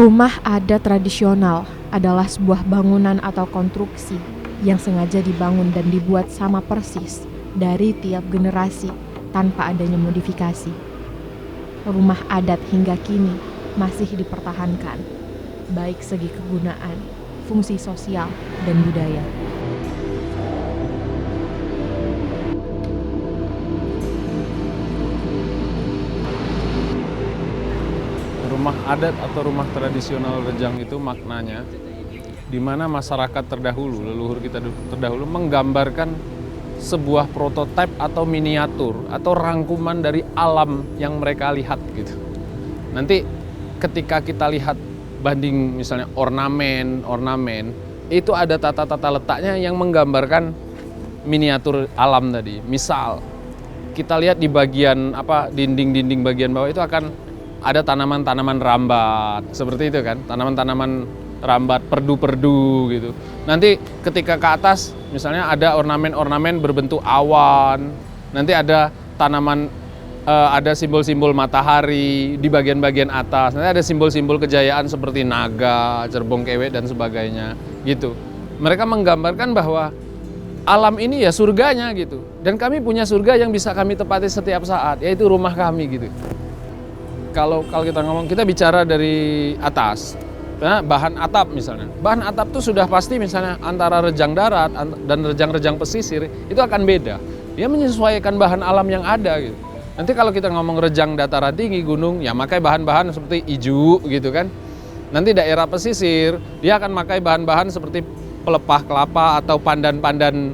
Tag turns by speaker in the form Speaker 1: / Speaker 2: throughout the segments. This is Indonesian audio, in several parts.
Speaker 1: Rumah adat tradisional adalah sebuah bangunan atau konstruksi yang sengaja dibangun dan dibuat sama persis dari tiap generasi tanpa adanya modifikasi. Rumah adat hingga kini masih dipertahankan, baik segi kegunaan, fungsi sosial, dan budaya.
Speaker 2: Rumah adat atau rumah tradisional Rejang itu maknanya di mana masyarakat terdahulu, leluhur kita terdahulu menggambarkan sebuah prototipe atau miniatur atau rangkuman dari alam yang mereka lihat gitu. Nanti ketika kita lihat banding misalnya ornamen itu ada tata-tata letaknya yang menggambarkan miniatur alam tadi. Misal kita lihat di bagian dinding-dinding bagian bawah itu akan ada tanaman-tanaman rambat, seperti itu kan, tanaman-tanaman rambat, perdu-perdu gitu. Nanti ketika ke atas, misalnya ada ornamen-ornamen berbentuk awan, nanti ada tanaman, ada simbol-simbol matahari di bagian-bagian atas, nanti ada simbol-simbol kejayaan seperti naga, cerbong kewek, dan sebagainya gitu. Mereka menggambarkan bahwa alam ini ya surganya gitu, dan kami punya surga yang bisa kami tepati setiap saat, yaitu rumah kami gitu. Kalau kita ngomong, kita bicara dari atas, nah, bahan atap misalnya. Bahan atap itu sudah pasti misalnya antara rejang darat dan rejang-rejang pesisir itu akan beda. Dia menyesuaikan bahan alam yang ada gitu. Nanti kalau kita ngomong rejang dataran tinggi gunung, ya pakai bahan-bahan seperti ijuk gitu kan. Nanti daerah pesisir, dia akan pakai bahan-bahan seperti pelepah kelapa atau pandan-pandan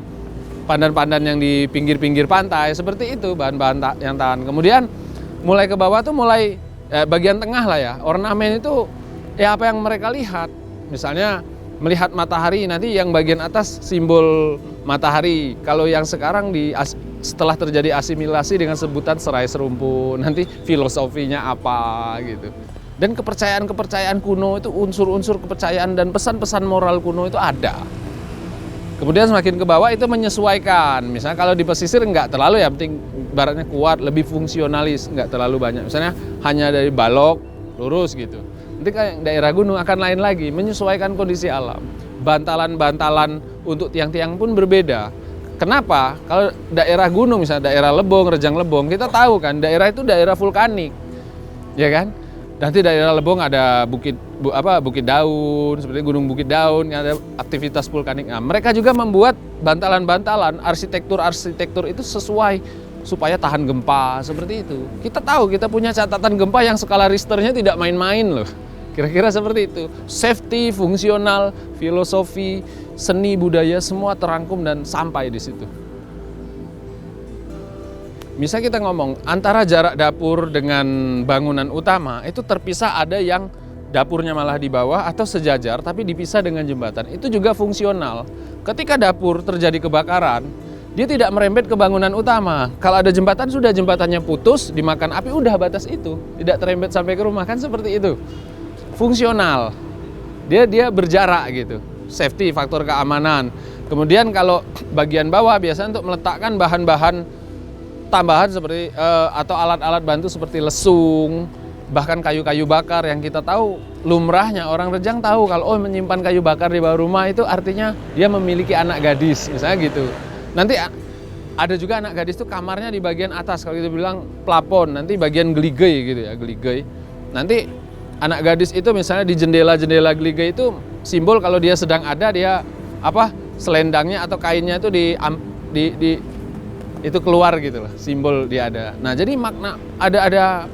Speaker 2: yang di pinggir-pinggir pantai, seperti itu bahan-bahan yang tahan. Kemudian mulai ke bawah tuh bagian tengah lah ya, ornamen itu ya apa yang mereka lihat. Misalnya melihat matahari, nanti yang bagian atas simbol matahari. Kalau yang sekarang setelah terjadi asimilasi dengan sebutan serai serumpun, nanti filosofinya apa gitu. Dan kepercayaan kuno itu, unsur-unsur kepercayaan dan pesan-pesan moral kuno itu ada. Kemudian semakin ke bawah itu menyesuaikan. Misalnya kalau di pesisir enggak terlalu, ya penting baratnya kuat, lebih fungsionalis, enggak terlalu banyak. Misalnya hanya dari balok lurus gitu. Nanti kayak daerah gunung akan lain lagi, menyesuaikan kondisi alam. Bantalan-bantalan untuk tiang-tiang pun berbeda. Kenapa? Kalau daerah gunung misalnya daerah Lebong, Rejang Lebong, kita tahu kan daerah itu daerah vulkanik. Ya kan? Nanti daerah Lebong ada Bukit Daun, seperti Gunung Bukit Daun, yang ada aktivitas vulkanik. Nah, mereka juga membuat bantalan-bantalan, arsitektur itu sesuai supaya tahan gempa, seperti itu. Kita tahu kita punya catatan gempa yang skala Richternya tidak main-main loh. Kira-kira seperti itu. Safety, fungsional, filosofi, seni, budaya semua terangkum dan sampai di situ. Misal kita ngomong antara jarak dapur dengan bangunan utama itu terpisah, ada yang dapurnya malah di bawah atau sejajar tapi dipisah dengan jembatan. Itu juga fungsional. Ketika dapur terjadi kebakaran, dia tidak merembet ke bangunan utama. Kalau ada jembatan, sudah jembatannya putus, dimakan api, udah batas itu. Tidak terembet sampai ke rumah, kan seperti itu. Fungsional. Dia berjarak gitu. Safety, faktor keamanan. Kemudian kalau bagian bawah biasanya untuk meletakkan bahan-bahan tambahan seperti atau alat-alat bantu seperti lesung, bahkan kayu-kayu bakar yang kita tahu lumrahnya orang Rejang tahu kalau menyimpan kayu bakar di bawah rumah itu artinya dia memiliki anak gadis, misalnya gitu. Nanti ada juga anak gadis itu kamarnya di bagian atas, kalau kita bilang plafon, nanti bagian geligei gitu ya, geligei. Nanti anak gadis itu misalnya di jendela-jendela geligei itu simbol kalau dia sedang ada, dia selendangnya atau kainnya itu itu keluar gitu loh, simbol dia ada. Nah, jadi makna ada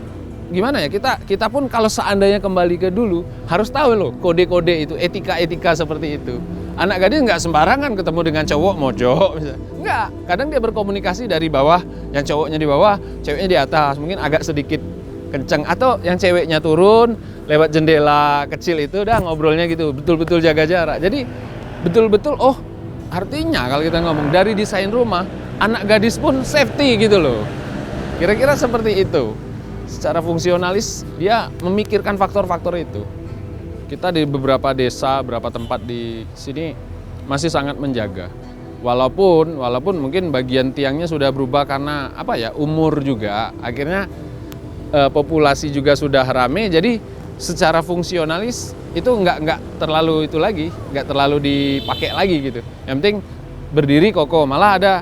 Speaker 2: gimana ya, kita pun kalau seandainya kembali ke dulu harus tahu loh kode-kode itu, etika-etika seperti itu. Anak gadis nggak sembarangan ketemu dengan cowok mojok misalnya. Nggak, kadang dia berkomunikasi dari bawah, yang cowoknya di bawah, ceweknya di atas, mungkin agak sedikit kenceng, atau yang ceweknya turun lewat jendela kecil itu udah ngobrolnya gitu, betul-betul jaga jarak. Jadi betul-betul artinya kalau kita ngomong dari desain rumah, anak gadis pun safety gitu loh. Kira-kira seperti itu. Secara fungsionalis dia memikirkan faktor-faktor itu. Kita di beberapa desa, beberapa tempat di sini masih sangat menjaga. Walaupun mungkin bagian tiangnya sudah berubah karena umur juga. Akhirnya populasi juga sudah rame, jadi secara fungsionalis itu nggak terlalu itu lagi, nggak terlalu dipakai lagi gitu. Yang penting berdiri kokoh, malah ada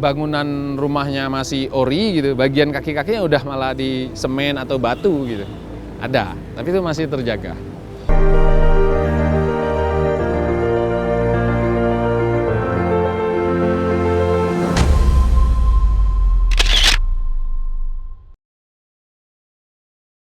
Speaker 2: bangunan rumahnya masih ori gitu, bagian kaki-kakinya udah malah di semen atau batu gitu. Ada, tapi itu masih terjaga.